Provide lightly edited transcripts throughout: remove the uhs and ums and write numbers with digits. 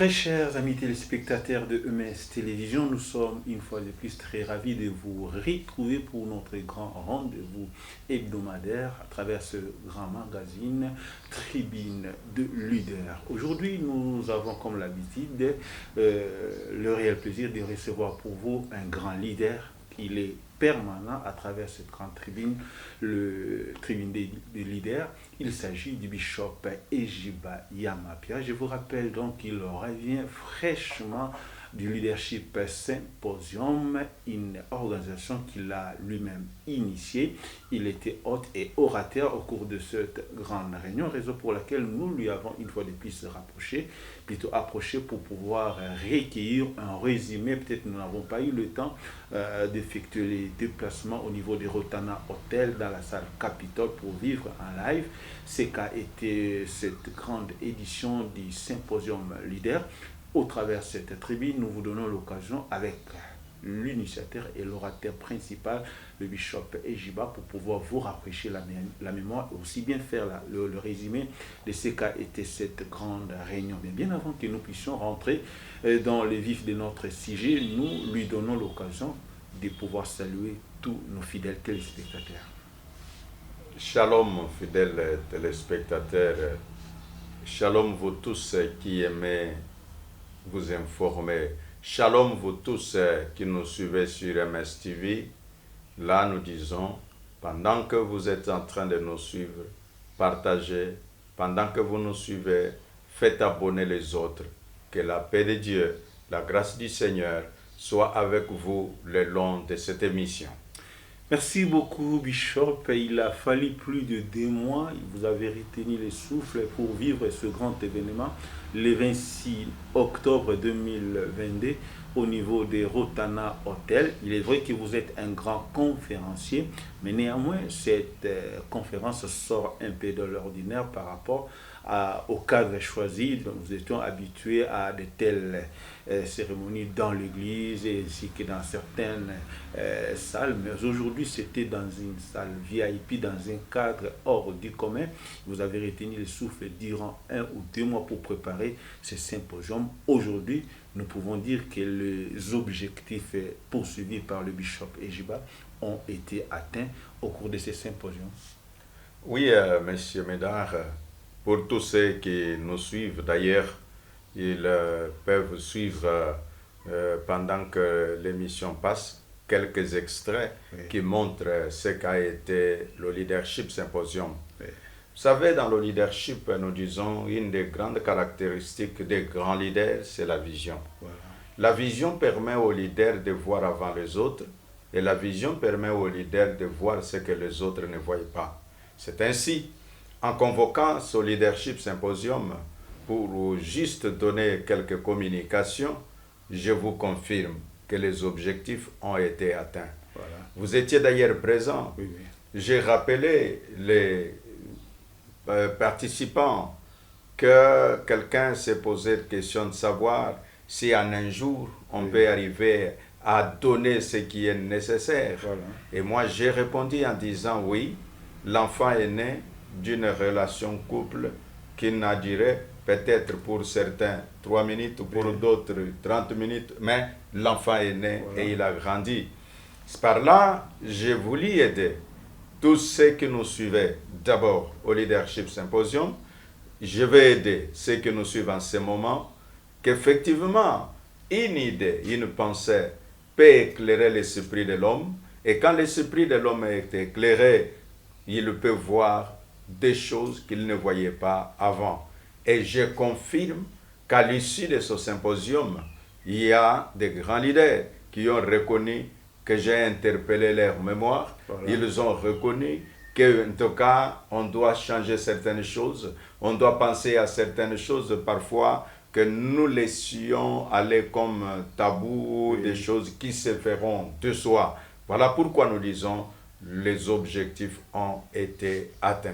Très chers amis téléspectateurs de EMS Télévision, nous sommes une fois de plus très ravis de vous retrouver pour notre grand rendez-vous hebdomadaire à travers ce grand magazine Tribune de Leader. Aujourd'hui, nous avons comme l'habitude le réel plaisir de recevoir pour vous un grand leader. Il est permanent à travers cette grande tribune, le tribune des leaders. Il s'agit du bishop Ejiba Yamapia. Je vous rappelle donc qu'il revient fraîchement du Leadership Symposium, une organisation qu'il a lui-même initiée. Il était hôte et orateur au cours de cette grande réunion, raison pour laquelle nous lui avons une fois de plus approché pour pouvoir recueillir un résumé. Peut-être nous n'avons pas eu le temps d'effectuer les déplacements au niveau des Rotana Hotel dans la salle Capitole pour vivre en live. C'est qu'a été cette grande édition du Symposium Leader. Au travers de cette tribune, nous vous donnons l'occasion avec l'initiateur et l'orateur principal, le bishop Ejiba, pour pouvoir vous rafraîchir la mémoire et aussi bien faire le résumé de ce qu'a été cette grande réunion. Mais bien avant que nous puissions rentrer dans le vif de notre sujet, nous lui donnons l'occasion de pouvoir saluer tous nos fidèles téléspectateurs. Shalom, fidèles téléspectateurs. Shalom, vous tous qui aimez vous informer. Shalom, vous tous qui nous suivez sur MS TV. Là, nous disons, pendant que vous êtes en train de nous suivre, partagez. Pendant que vous nous suivez, faites abonner les autres. Que la paix de Dieu, la grâce du Seigneur soit avec vous le long de cette émission. Merci beaucoup, Bishop. Il a fallu plus de 2 mois. Vous avez retenu le souffle pour vivre ce grand événement le 26 octobre 2022 au niveau des Rotana Hotel. Il est vrai que vous êtes un grand conférencier, mais néanmoins, cette conférence sort un peu de l'ordinaire par rapport au cadre choisi. Donc, nous étions habitués à de telles cérémonies dans l'église ainsi que dans certaines salles, mais aujourd'hui c'était dans une salle VIP, dans un cadre hors du commun. Vous avez retenu le souffle durant 1 ou 2 mois pour préparer ce symposium. Aujourd'hui, nous pouvons dire que les objectifs poursuivis par le bishop Ejiba ont été atteints au cours de ce symposium. Oui, Monsieur Médard, pour tous ceux qui nous suivent, d'ailleurs, ils peuvent suivre pendant que l'émission passe quelques extraits qui montrent ce qu'a été le Leadership Symposium. Vous savez, dans le leadership, nous disons une des grandes caractéristiques des grands leaders, c'est la vision. Voilà. La vision permet aux leaders de voir avant les autres et la vision permet aux leaders de voir ce que les autres ne voient pas. C'est ainsi, en convoquant ce Leadership Symposium, pour juste donner quelques communications, je vous confirme que les objectifs ont été atteints. Voilà. Vous étiez d'ailleurs présent. Oui. J'ai rappelé les participants que quelqu'un s'est posé la question de savoir si en un jour on peut arriver à donner ce qui est nécessaire. Voilà. Et moi j'ai répondu en disant oui, l'enfant est né d'une relation couple qui n'a duré peut-être pour certains 3 minutes, pour d'autres 30 minutes, mais l'enfant est né et il a grandi. Par là, j'ai voulu aider tous ceux qui nous suivaient d'abord au Leadership Symposium. Je vais aider ceux qui nous suivent en ce moment, qu'effectivement, une idée, une pensée peut éclairer l'esprit de l'homme, et quand l'esprit de l'homme est éclairé, il peut voir des choses qu'il ne voyait pas avant. Et je confirme qu'à l'issue de ce symposium, il y a des grands leaders qui ont reconnu que j'ai interpellé leur mémoire. Voilà. Ils ont reconnu qu'en tout cas, on doit changer certaines choses. On doit penser à certaines choses parfois que nous laissions aller comme tabou, des choses qui se feront de soi. Voilà pourquoi nous disons les objectifs ont été atteints.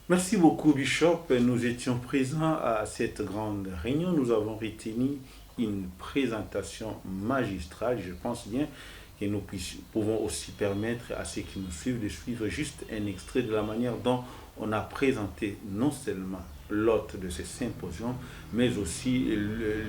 Merci beaucoup, Bishop. Nous étions présents à cette grande réunion. Nous avons retenu une présentation magistrale. Je pense bien que nous pouvons aussi permettre à ceux qui nous suivent de suivre juste un extrait de la manière dont on a présenté non seulement l'hôte de ce symposium, mais aussi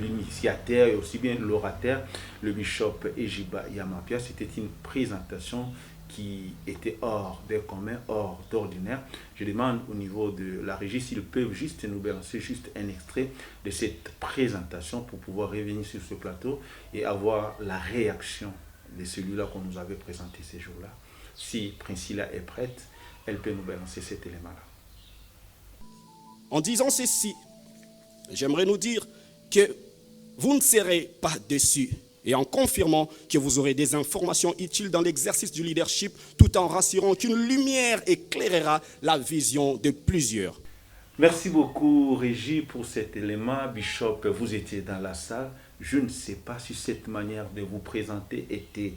l'initiateur et aussi bien l'orateur, le bishop Ejiba Yamapia. C'était une présentation qui était hors des communs, hors d'ordinaire. Je demande au niveau de la régie s'ils peuvent juste nous balancer juste un extrait de cette présentation pour pouvoir revenir sur ce plateau et avoir la réaction de celui-là qu'on nous avait présenté ces jours-là. Si Priscilla est prête, elle peut nous balancer cet élément-là. En disant ceci, j'aimerais nous dire que vous ne serez pas déçus et en confirmant que vous aurez des informations utiles dans l'exercice du leadership tout en rassurant qu'une lumière éclairera la vision de plusieurs. Merci beaucoup, Régie, pour cet élément. Bishop, vous étiez dans la salle. Je ne sais pas si cette manière de vous présenter était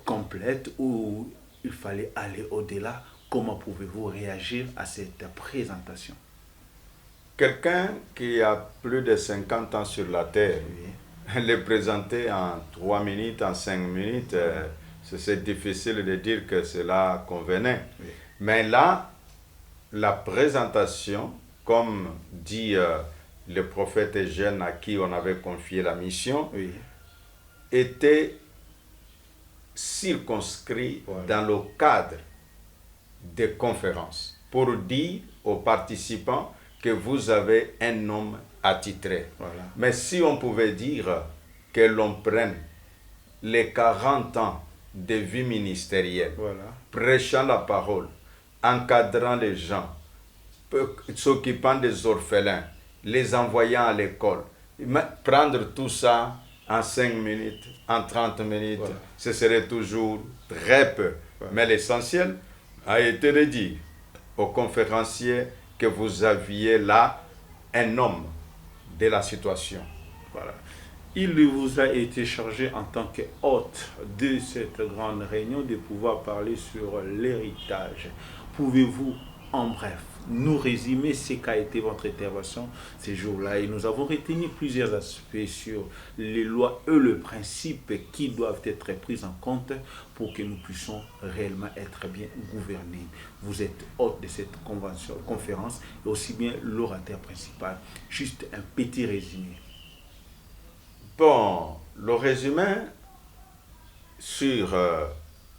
complète ou il fallait aller au-delà. Comment pouvez-vous réagir à cette présentation? Quelqu'un qui a plus de 50 ans sur la terre, le présenter en 3 minutes, en 5 minutes, c'est difficile de dire que cela convenait. Oui. Mais là, la présentation, comme dit le prophète Eugène à qui on avait confié la mission, Oui. était circonscrit dans le cadre des conférences pour dire aux participants que vous avez un homme attitré. Voilà. Mais si on pouvait dire que l'on prenne les 40 ans de vie ministérielle, Voilà. prêchant la parole, encadrant les gens, s'occupant des orphelins, les envoyant à l'école, prendre tout ça en 5 minutes, en 30 minutes, Voilà. ce serait toujours très peu. Voilà. Mais l'essentiel a été de dire aux conférenciers que vous aviez là un homme de la situation. Voilà. Il vous a été chargé en tant qu'hôte de cette grande réunion de pouvoir parler sur l'héritage. Pouvez-vous, en bref, nous résumer ce qu'a été votre intervention ces jours-là? Et nous avons retenu plusieurs aspects sur les lois et le principe qui doivent être pris en compte pour que nous puissions réellement être bien gouvernés. Vous êtes hôte de cette conférence et aussi bien l'orateur principal. Juste un petit résumé. Bon, le résumé sur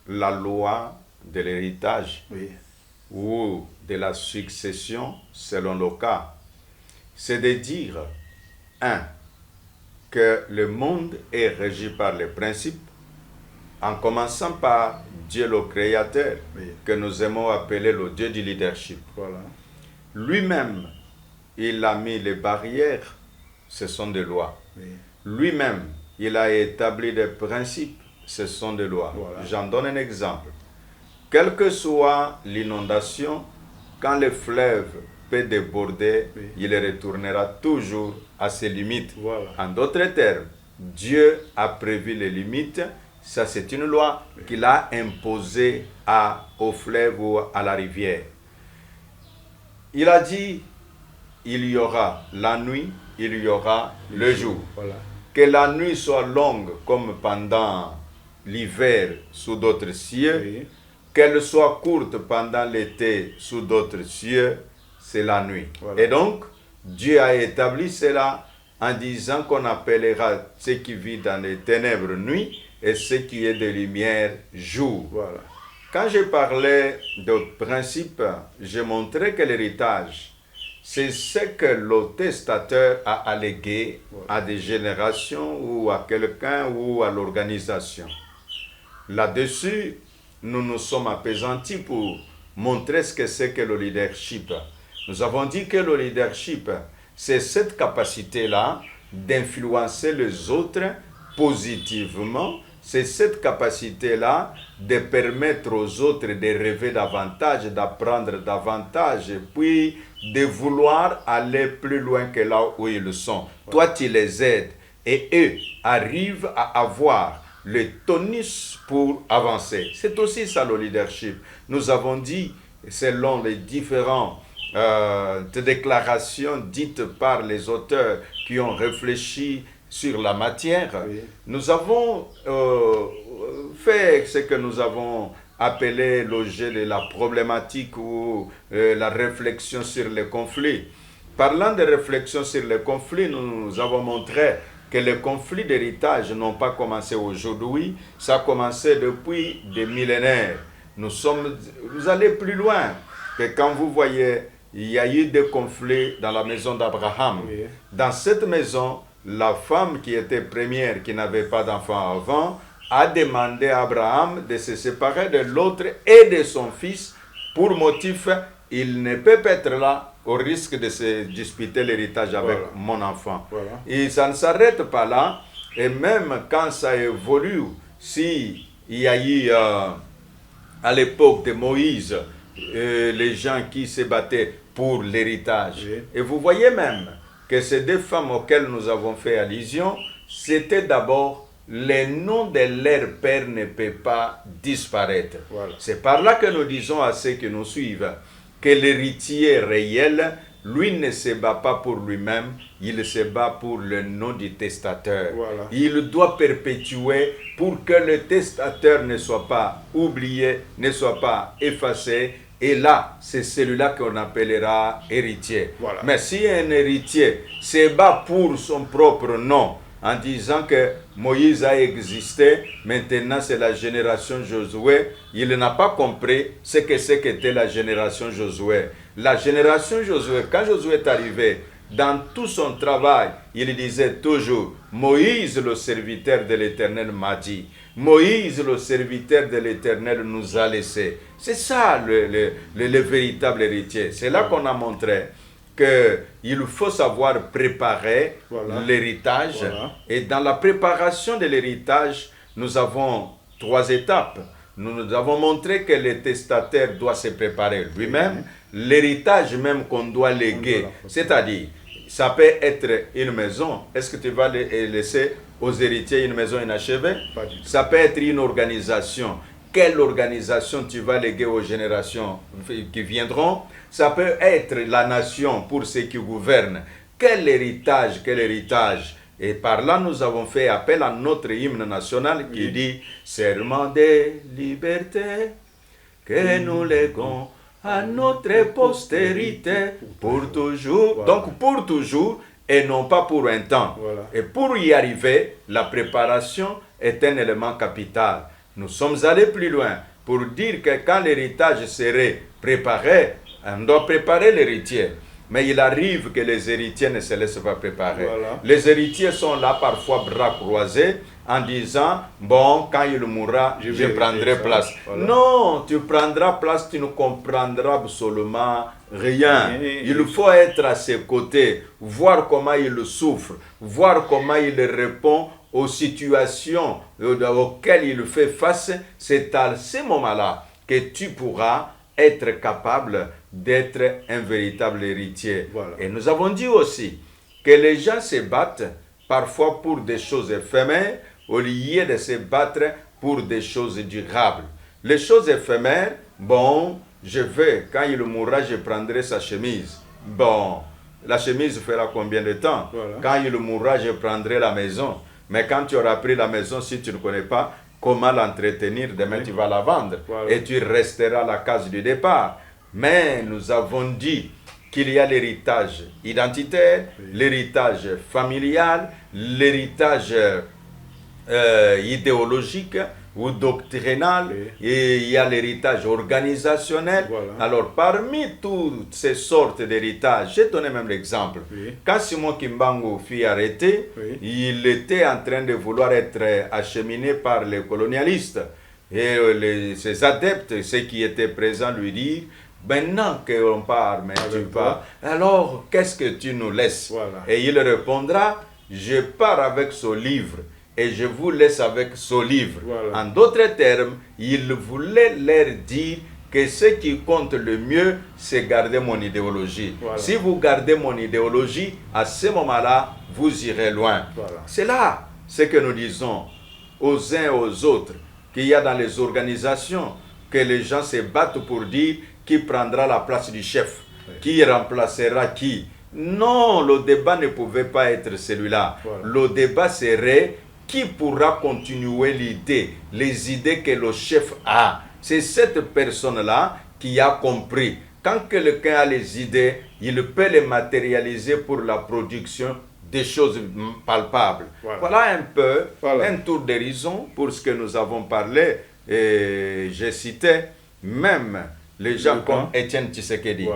la loi de l'héritage Oui. ou de la succession selon le cas, c'est de dire, que le monde est régi par les principes, en commençant par Dieu le Créateur, Oui. que nous aimons appeler le Dieu du leadership. Voilà. Lui-même, il a mis les barrières, ce sont des lois. Oui. Lui-même, il a établi des principes, ce sont des lois. Voilà. J'en donne un exemple. Quelle que soit l'inondation, quand le fleuve peut déborder, Oui. il retournera toujours à ses limites. Voilà. En d'autres termes, Dieu a prévu les limites. Ça, c'est une loi qu'il a imposée au fleuve ou à la rivière. Il a dit, il y aura la nuit, il y aura le jour. Voilà. Que la nuit soit longue comme pendant l'hiver sous d'autres cieux, Oui. qu'elle soit courte pendant l'été sous d'autres cieux, c'est la nuit. Voilà. Et donc, Dieu a établi cela en disant qu'on appellera ce qui vit dans les ténèbres nuit et ce qui est de lumière jour. Voilà. Quand je parlais de principe, je montrais que l'héritage, c'est ce que le testateur a allégué à des générations ou à quelqu'un ou à l'organisation. Là-dessus, nous nous sommes appesantis pour montrer ce que c'est que le leadership. Nous avons dit que le leadership, c'est cette capacité-là d'influencer les autres positivement. C'est cette capacité-là de permettre aux autres de rêver davantage, d'apprendre davantage, et puis de vouloir aller plus loin que là où ils sont. Ouais. Toi, tu les aides et eux arrivent à avoir le tonus pour avancer. C'est aussi ça le leadership. Nous avons dit, selon les différentes déclarations dites par les auteurs qui ont réfléchi sur la matière, oui. Nous avons fait ce que nous avons appelé le jeu de la problématique ou la réflexion sur les conflits. parlant de réflexion sur les conflits, nous avons montré que les conflits d'héritage n'ont pas commencé aujourd'hui, ça a commencé depuis des millénaires. Vous allez plus loin que quand vous voyez, il y a eu des conflits dans la maison d'Abraham. Oui. Dans cette maison, la femme qui était première, qui n'avait pas d'enfant avant, a demandé à Abraham de se séparer de l'autre et de son fils pour motif, il ne peut pas être là au risque de se disputer l'héritage avec mon enfant. Voilà. Et ça ne s'arrête pas là, et même quand ça évolue, si il y a eu à l'époque de Moïse, les gens qui se battaient pour l'héritage. Oui. Et vous voyez même que ces deux femmes auxquelles nous avons fait allusion, c'était d'abord les noms de leur père ne peuvent pas disparaître. Voilà. C'est par là que nous disons à ceux qui nous suivent que l'héritier réel, lui ne se bat pas pour lui-même, il se bat pour le nom du testateur. Voilà. Il doit perpétuer pour que le testateur ne soit pas oublié, ne soit pas effacé. Et là, c'est celui-là qu'on appellera héritier. Voilà. Mais si un héritier se bat pour son propre nom, en disant que Moïse a existé, maintenant c'est la génération Josué, il n'a pas compris ce que qu'était la génération Josué. La génération Josué, quand Josué est arrivé, dans tout son travail, il disait toujours, Moïse le serviteur de l'Éternel m'a dit, Moïse le serviteur de l'Éternel nous a laissé. C'est ça le véritable héritier. C'est là qu'on a montré qu'il faut savoir préparer l'héritage. Voilà. Et dans la préparation de l'héritage, nous avons 3 étapes. Nous avons montré que le testataire doit se préparer lui-même, l'héritage même qu'on doit léguer. C'est-à-dire, ça peut être une maison. Est-ce que tu vas laisser aux héritiers une maison inachevée? Pas du tout. Ça peut être une organisation. Quelle organisation tu vas léguer aux générations qui viendront? Ça peut être la nation pour ceux qui gouvernent. Quel héritage? Et par là, nous avons fait appel à notre hymne national qui dit « Serment de liberté que nous léguons à notre postérité pour toujours. » Donc pour toujours et non pas pour un temps. Voilà. Et pour y arriver, la préparation est un élément capital. Nous sommes allés plus loin pour dire que quand l'héritage serait préparé, on doit préparer l'héritier. Mais il arrive que les héritiers ne se laissent pas préparer. Voilà. Les héritiers sont là parfois bras croisés en disant, bon, quand il mourra, je prendrai place. Voilà. Non, tu prendras place, tu ne comprendras absolument rien. Il faut être à ses côtés, voir comment il souffre, voir comment il répond aux situations auxquelles il fait face. C'est à ce moment-là que tu pourras être capable d'être un véritable héritier. Voilà. Et nous avons dit aussi que les gens se battent parfois pour des choses éphémères au lieu de se battre pour des choses durables. Les choses éphémères, bon, quand il mourra, je prendrai sa chemise. Bon, la chemise fera combien de temps? Voilà. Quand il mourra, je prendrai la maison. Mais quand tu auras pris la maison, si tu ne connais pas comment l'entretenir, demain tu vas la vendre. Voilà. Et tu resteras à la case du départ. Mais nous avons dit qu'il y a l'héritage identitaire, l'héritage familial, l'héritage idéologique ou doctrinal, et il y a l'héritage organisationnel. Voilà. Alors, parmi toutes ces sortes d'héritages, j'ai donné même l'exemple. Quand Simon Kimbangu fut arrêté, il était en train de vouloir être acheminé par les colonialistes. Et ses adeptes, ceux qui étaient présents, lui disent, maintenant qu'on part, mais tu pars, alors qu'est-ce que tu nous laisses? Voilà. Et il répondra, je pars avec ce livre et je vous laisse avec ce livre. Voilà. En d'autres termes, il voulait leur dire que ce qui compte le mieux, c'est garder mon idéologie. Voilà. Si vous gardez mon idéologie, à ce moment-là, vous irez loin. Voilà. C'est là ce que nous disons aux uns et aux autres, qu'il y a dans les organisations, que les gens se battent pour dire qui prendra la place du chef, qui remplacera qui. Non, le débat ne pouvait pas être celui-là. Voilà. Le débat serait qui pourra continuer les idées que le chef a. C'est cette personne-là qui a compris quand quelqu'un a les idées, il peut les matérialiser pour la production des choses palpables. Voilà un peu un tour d'horizon pour ce que nous avons parlé. Et j'ai cité même les gens comme Étienne Tshisekedi.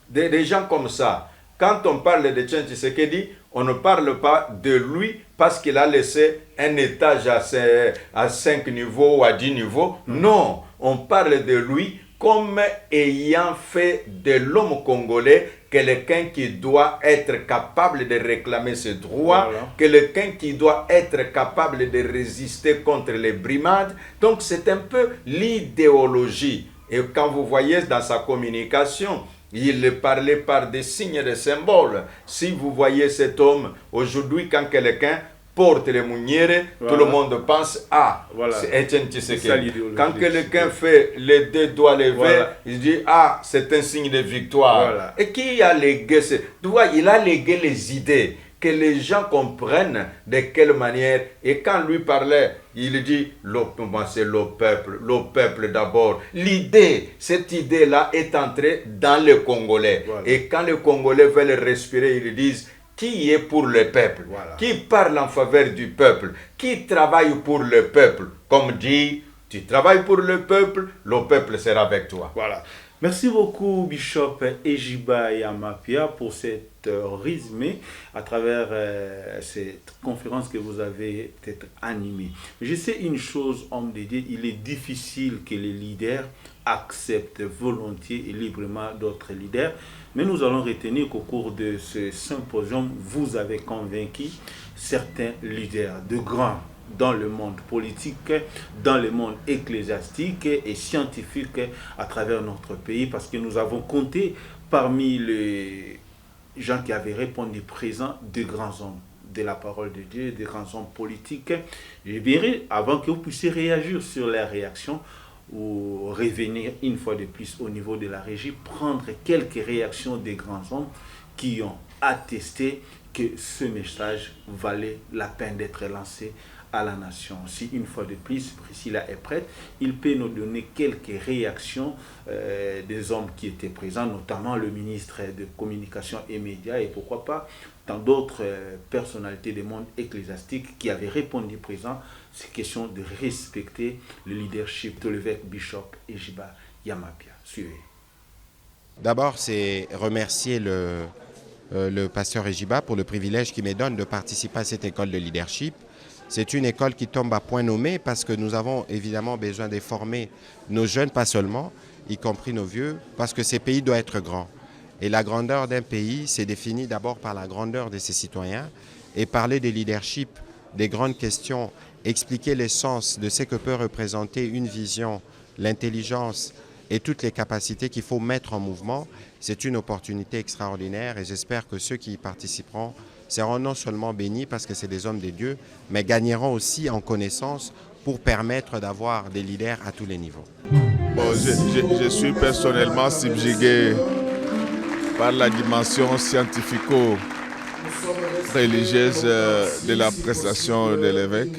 Des gens comme ça. Quand on parle d'Étienne Tshisekedi, on ne parle pas de lui parce qu'il a laissé un étage à 5 niveaux ou à 10 niveaux. Non, on parle de lui comme ayant fait de l'homme congolais quelqu'un qui doit être capable de réclamer ses droits, quelqu'un qui doit être capable de résister contre les brimades. Donc c'est un peu l'idéologie. Et quand vous voyez dans sa communication, il parlait par des signes et des symboles. Si vous voyez cet homme, aujourd'hui, quand quelqu'un porte les mounières, tout le monde pense « Ah, c'est Étienne Tshisekedi ». Quand quelqu'un fait les 2 doigts levés, il dit « Ah, c'est un signe de victoire ». Et qui a légué il a légué les idées, que les gens comprennent de quelle manière. Et quand lui parlait, il dit c'est le peuple d'abord. Cette idée-là est entrée dans le Congolais. Et quand les Congolais veulent respirer, ils disent qui est pour le peuple, qui parle en faveur du peuple, qui travaille pour le peuple. Comme dit, tu travailles pour le peuple sera avec toi. Voilà. Merci beaucoup, Bishop Ejiba Yamapia, pour cette résumé à travers cette conférence que vous avez peut-être animée. Je sais une chose, homme de Dieu, il est difficile que les leaders acceptent volontiers et librement d'autres leaders, mais nous allons retenir qu'au cours de ce symposium, vous avez convaincu certains leaders de grands dans le monde politique, dans le monde ecclésiastique et scientifique à travers notre pays, parce que nous avons compté parmi les gens qui avaient répondu présents de grands hommes de la parole de Dieu, de grands hommes politiques. Je verrai, avant que vous puissiez réagir sur leurs réactions, ou revenir une fois de plus au niveau de la régie, prendre quelques réactions des grands hommes qui ont attesté que ce message valait la peine d'être lancé à la nation. Si une fois de plus Priscilla est prête, il peut nous donner quelques réactions des hommes qui étaient présents, notamment le ministre de Communication et Médias, et pourquoi pas tant d'autres personnalités du monde ecclésiastique qui avaient répondu présent. C'est question de respecter le leadership de l'évêque Bishop Ejiba Yamapia. Suivez. D'abord, c'est remercier le pasteur Ejiba pour le privilège qu'il me donne de participer à cette école de leadership. C'est une école qui tombe à point nommé parce que nous avons évidemment besoin de former nos jeunes, pas seulement, y compris nos vieux, parce que ces pays doivent être grands. Et la grandeur d'un pays, c'est défini d'abord par la grandeur de ses citoyens. Et parler de leadership, des grandes questions, expliquer l'essence de ce que peut représenter une vision, l'intelligence et toutes les capacités qu'il faut mettre en mouvement, c'est une opportunité extraordinaire et j'espère que ceux qui y participeront seront non seulement bénis parce que c'est des hommes de Dieu, mais gagneront aussi en connaissance pour permettre d'avoir des leaders à tous les niveaux. Bon, je suis personnellement subjugué par la dimension scientifico-religieuse de la prestation de l'évêque.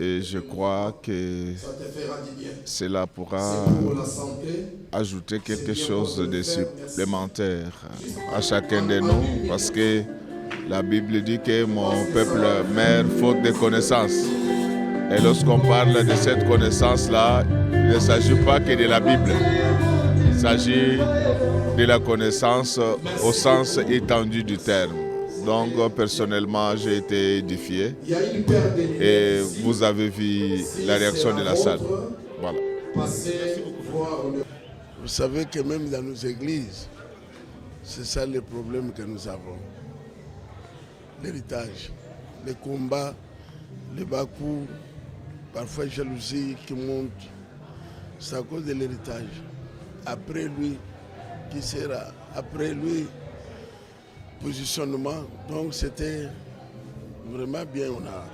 Et je crois que cela pourra ajouter quelque chose de supplémentaire à chacun de nous, parce que la Bible dit que mon peuple meurt faute de connaissance. Et lorsqu'on parle de cette connaissance-là, il ne s'agit pas que de la Bible. Il s'agit de la connaissance au sens étendu du terme. Donc, personnellement, j'ai été édifié et vous avez vu la réaction de la salle. Voilà. Vous savez que même dans nos églises, c'est ça le problème que nous avons. L'héritage, les combats, les bas-coups, parfois jalousie qui monte. C'est à cause de l'héritage. Après lui, qui sera après lui? Positionnement. Donc c'était vraiment bien, on a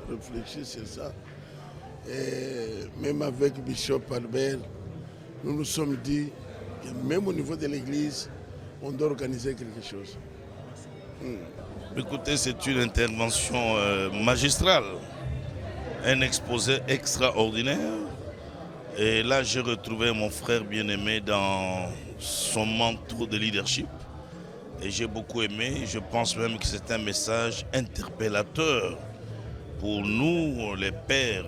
réfléchi sur ça. Et même avec Bishop Albert, nous nous sommes dit que même au niveau de l'église, on doit organiser quelque chose. Écoutez, c'est une intervention magistrale, un exposé extraordinaire. Et là, j'ai retrouvé mon frère bien-aimé dans son manteau de leadership. Et j'ai beaucoup aimé. Je pense même que c'est un message interpellateur pour nous, les pères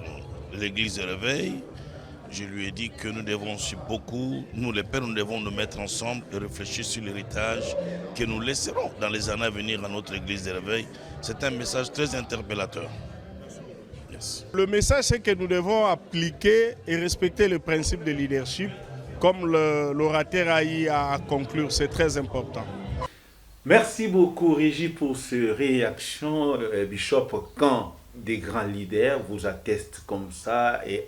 de l'Église de Réveil. Je lui ai dit que nous devons aussi beaucoup, nous les pères, nous devons nous mettre ensemble et réfléchir sur l'héritage que nous laisserons dans les années à venir à notre Église de Réveil. C'est un message très interpellateur. Yes. Le message, c'est que nous devons appliquer et respecter le principe de leadership, comme l'orateur a eu à conclure. C'est très important. Merci beaucoup, Régis, pour cette réaction. Bishop, quand des grands leaders vous attestent comme ça et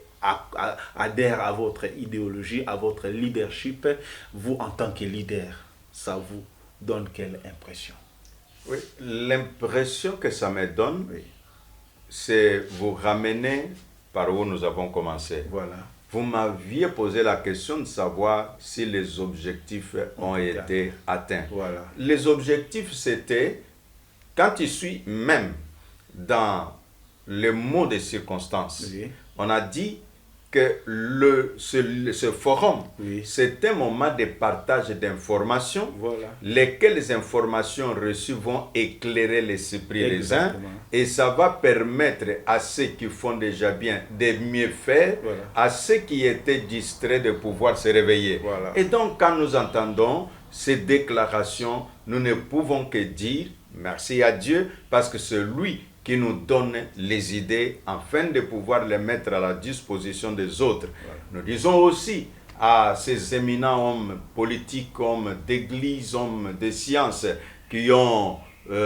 adhèrent à votre idéologie, à votre leadership, vous, en tant que leader, ça vous donne quelle impression? Oui, l'impression que ça me donne, Oui. c'est vous ramener par où nous avons commencé. Voilà. Vous m'aviez posé la question de savoir si les objectifs ont été atteints. Voilà. Les objectifs, c'était, quand il suit même dans le mot des circonstances, Oui. on a dit que ce forum, Oui. c'est un moment de partage d'informations, Voilà. lesquelles informations reçues vont éclairer l'esprit des uns, Exactement. et ça va permettre à ceux qui font déjà bien de mieux faire, Voilà. à ceux qui étaient distraits de pouvoir se réveiller. Voilà. Et donc, quand nous entendons ces déclarations, nous ne pouvons que dire merci à Dieu, parce que c'est lui qui nous donne les idées afin de pouvoir les mettre à la disposition des autres. Voilà. Nous disons aussi à ces éminents hommes politiques, hommes d'église, hommes de sciences qui ont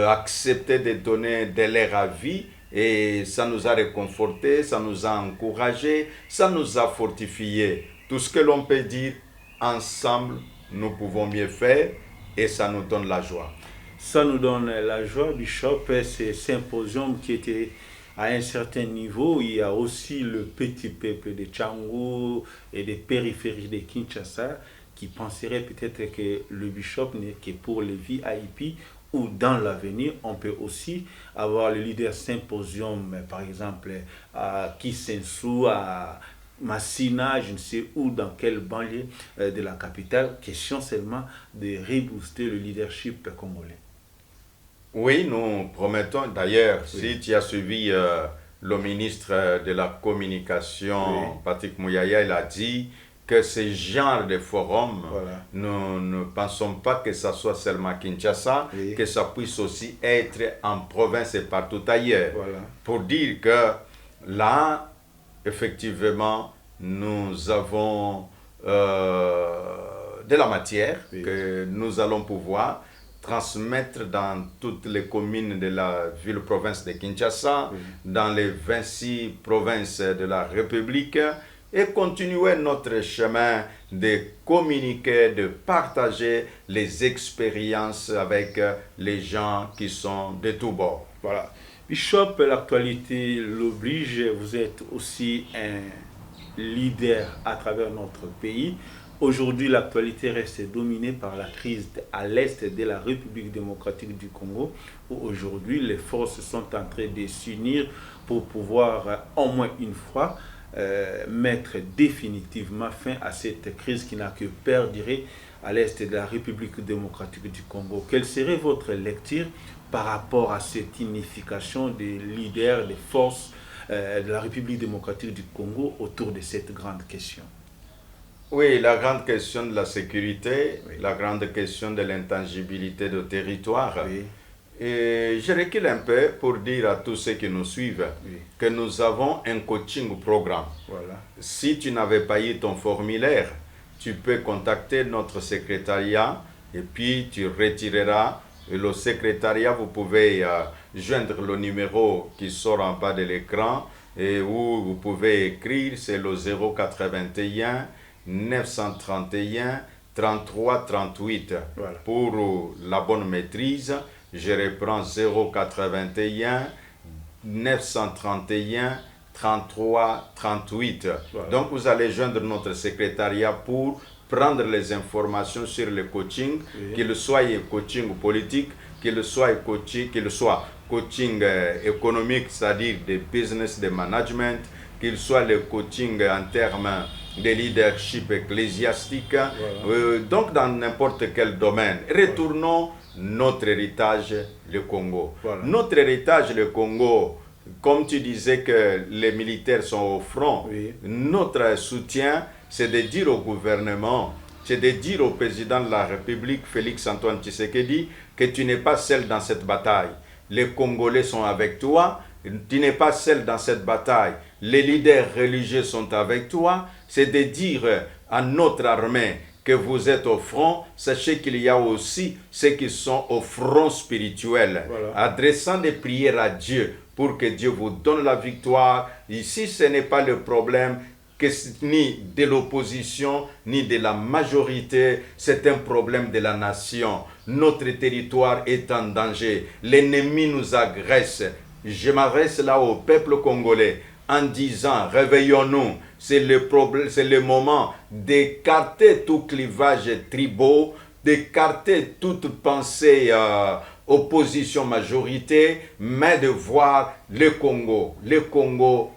accepté de donner de leur avis, et ça nous a réconfortés, ça nous a encouragés, ça nous a fortifiés. Tout ce que l'on peut dire, ensemble, nous pouvons mieux faire, et ça nous donne la joie. Ça nous donne la joie, Bishop. C'est symposium qui était à un certain niveau. Il y a aussi le petit peuple de Tchangou et des périphéries de Kinshasa qui penseraient peut-être que le Bishop n'est que pour les VIP, ou dans l'avenir, on peut aussi avoir le leader symposium, par exemple, à Kisensou, à Massina, je ne sais où, dans quelle banlieue de la capitale. Question seulement de rebooster le leadership congolais. Oui, nous promettons. D'ailleurs, Oui. si tu as suivi le ministre de la Communication, Oui. Patrick Mouyaya, il a dit que ce genre de forum, Voilà. nous ne pensons pas que ça soit seulement à Kinshasa, Oui. que ça puisse aussi être en province et partout ailleurs. Voilà. Pour dire que là, effectivement, nous avons de la matière Oui. que nous allons pouvoir transmettre dans toutes les communes de la ville-province de Kinshasa, Oui. dans les 26 provinces de la République, et continuer notre chemin de communiquer, de partager les expériences avec les gens qui sont de tous bords. Voilà. Bishop, l'actualité l'oblige, vous êtes aussi un leader à travers notre pays. Aujourd'hui, l'actualité reste dominée par la crise à l'est de la République démocratique du Congo, où aujourd'hui les forces sont en train de s'unir pour pouvoir, au moins une fois, mettre définitivement fin à cette crise qui n'a que perdurer à l'est de la République démocratique du Congo. Quelle serait votre lecture par rapport à cette unification des leaders, des forces de la République démocratique du Congo autour de cette grande question? Oui, la grande question de la sécurité, Oui. la grande question de l'intangibilité du territoire. Oui. Et je recule un peu pour dire à tous ceux qui nous suivent Oui. que nous avons un coaching programme. Voilà. Si tu n'avais pas eu ton formulaire, tu peux contacter notre secrétariat et puis tu retireras. Et le secrétariat, vous pouvez joindre le numéro qui sort en bas de l'écran et où vous pouvez écrire, c'est le 081 931 33 38. Voilà. Pour la bonne maîtrise, je reprends 081 931 33 38. Voilà. Donc vous allez joindre notre secrétariat pour prendre les informations sur le coaching, Oui. qu'il soit coaching politique, qu'il soit coaching économique, c'est-à-dire de business, de management, qu'il soit le coaching en termes de leadership ecclésiastique, donc dans n'importe quel domaine. Retournons notre héritage, le Congo. Notre héritage, le Congo, comme tu disais que les militaires sont au front, notre soutien, c'est de dire au gouvernement, c'est de dire au président de la République, Félix Antoine Tshisekedi, que tu n'es pas seul dans cette bataille. Les Congolais sont avec toi, tu n'es pas seul dans cette bataille. Les leaders religieux sont avec toi. C'est de dire à notre armée que vous êtes au front. Sachez qu'il y a aussi ceux qui sont au front spirituel, adressant des prières à Dieu pour que Dieu vous donne la victoire. Ici, ce n'est pas le problème ni de l'opposition, ni de la majorité, c'est un problème de la nation. Notre territoire est en danger. L'ennemi nous agresse. Je m'adresse là au peuple congolais en disant, réveillons-nous. C'est le moment d'écarter tout clivage tribal, d'écarter toute pensée opposition majorité, mais de voir le Congo,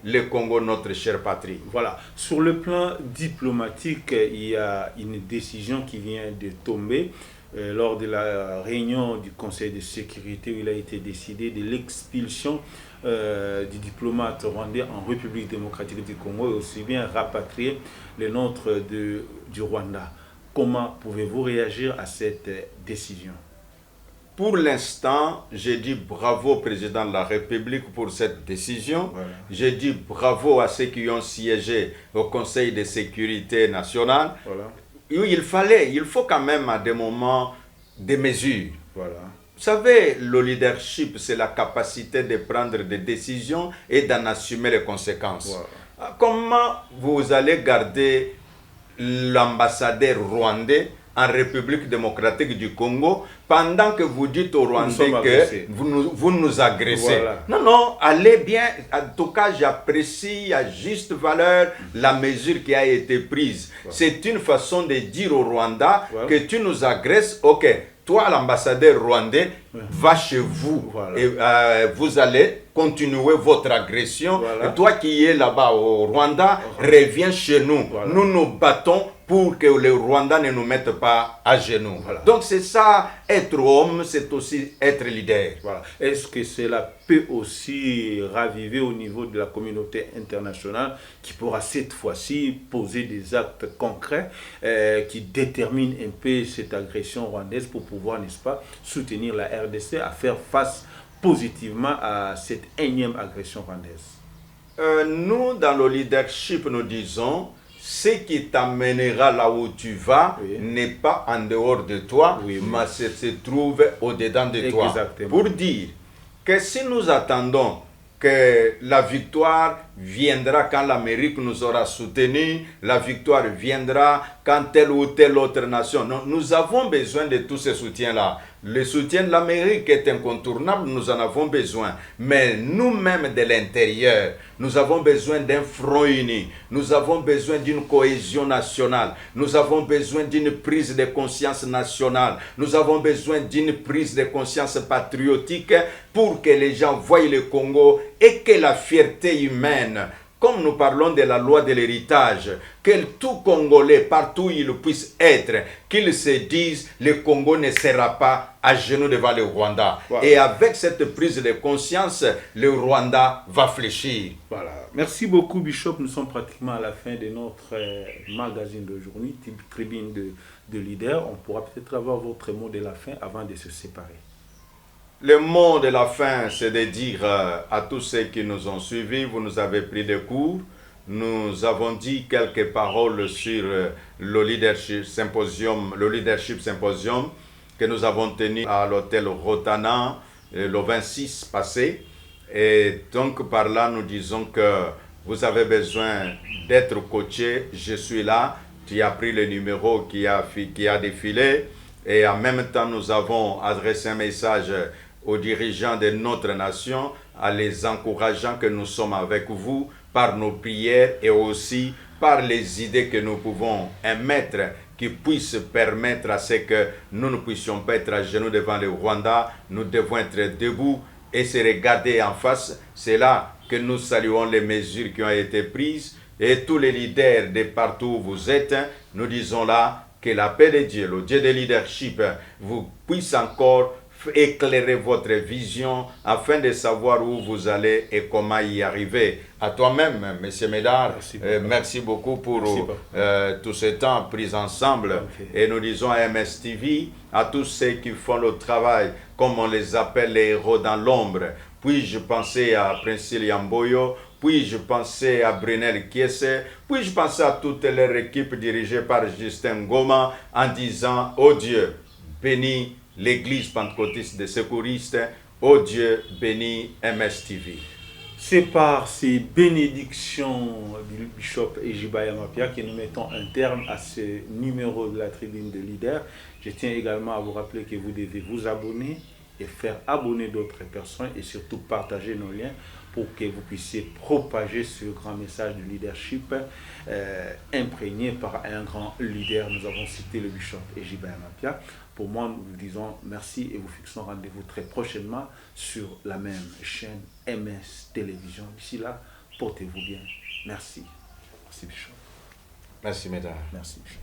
notre chère patrie. Voilà. Sur le plan diplomatique, il y a une décision qui vient de tomber lors de la réunion du Conseil de sécurité où il a été décidé de l'expulsion du diplomate rwandais en République démocratique du Congo et aussi bien rapatrier les nôtres du Rwanda. Comment pouvez-vous réagir à cette décision? Pour l'instant, j'ai dit bravo au président de la République pour cette décision. J'ai dit bravo à ceux qui ont siégé au Conseil de sécurité nationale. Il faut quand même à des moments des mesures. Vous savez, le leadership, c'est la capacité de prendre des décisions et d'en assumer les conséquences. Comment vous allez garder l'ambassadeur rwandais en République démocratique du Congo pendant que vous dites aux Rwandais que vous nous agressez? Non, allez bien. En tout cas, j'apprécie à juste valeur la mesure qui a été prise. C'est une façon de dire au Rwanda que tu nous agresses, ok. Toi, l'ambassadeur rwandais, va chez vous et vous allez continuer votre agression. Et toi qui es là-bas au Rwanda, reviens chez nous. Nous nous battons pour que les Rwandais ne nous mettent pas à genoux. Donc c'est ça, être homme, c'est aussi être leader. Est-ce que cela peut aussi raviver au niveau de la communauté internationale qui pourra cette fois-ci poser des actes concrets qui déterminent un peu cette agression rwandaise pour pouvoir, n'est-ce pas, soutenir la RDC à faire face positivement à cette énième agression rwandaise? Nous, dans le leadership, nous disons, ce qui t'amènera là où tu vas n'est pas en dehors de toi, mais se trouve au-dedans de toi. Pour dire que si nous attendons que la victoire viendra quand l'Amérique nous aura soutenus, la victoire viendra quand telle ou telle autre nation. Non, nous avons besoin de tous ces soutiens-là. Le soutien de l'Amérique est incontournable, nous en avons besoin. Mais nous-mêmes de l'intérieur, nous avons besoin d'un front uni. Nous avons besoin d'une cohésion nationale. Nous avons besoin d'une prise de conscience nationale. Nous avons besoin d'une prise de conscience patriotique pour que les gens voient le Congo et que la fierté humaine, comme nous parlons de la loi de l'héritage, que tout Congolais, partout où il puisse être, qu'il se dise, le Congo ne sera pas à genoux devant le Rwanda. Et avec cette prise de conscience, le Rwanda va fléchir. Merci beaucoup, Bishop. Nous sommes pratiquement à la fin de notre magazine d'aujourd'hui, Tribune de leader. On pourra peut-être avoir votre mot de la fin avant de se séparer. Le mot de la fin, c'est de dire à tous ceux qui nous ont suivis, vous nous avez pris des cours, nous avons dit quelques paroles sur le leadership symposium que nous avons tenu à l'hôtel Rotana le 26 passé. Et donc par là, nous disons que vous avez besoin d'être coaché, je suis là, tu as pris le numéro qui a défilé. Et en même temps, nous avons adressé un message aux dirigeants de notre nation, en les encourageant que nous sommes avec vous par nos prières et aussi par les idées que nous pouvons émettre qui puissent permettre à ce que nous ne puissions pas être à genoux devant le Rwanda. Nous devons être debout et se regarder en face. C'est là que nous saluons les mesures qui ont été prises. Et tous les leaders de partout où vous êtes, nous disons là que la paix de Dieu, le Dieu de leadership, vous puisse encore éclairer votre vision afin de savoir où vous allez et comment y arriver. À toi-même, M. Médard, merci beaucoup pour tout ce temps pris ensemble. Et nous disons à MSTV, à tous ceux qui font le travail, comme on les appelle les héros dans l'ombre. Puis-je penser à Prince Yamboyo, puis-je penser à Brunel Kiese, puis-je penser à toute leur équipe dirigée par Justin Goma en disant, oh Dieu, bénis l'Église pentecôtiste des secouristes, oh Dieu, bénis MSTV. C'est par ces bénédictions du bishop Ejiba Yamapia que nous mettons un terme à ce numéro de la tribune de leaders. Je tiens également à vous rappeler que vous devez vous abonner et faire abonner d'autres personnes et surtout partager nos liens pour que vous puissiez propager ce grand message du leadership imprégné par un grand leader. Nous avons cité le bishop Ejiba Yamapia. Pour moi, nous vous disons merci et vous fixons rendez-vous très prochainement sur la même chaîne MS Télévision. D'ici là, portez-vous bien. Merci. Merci, Bishop. Merci, Médard. Merci, Bishop.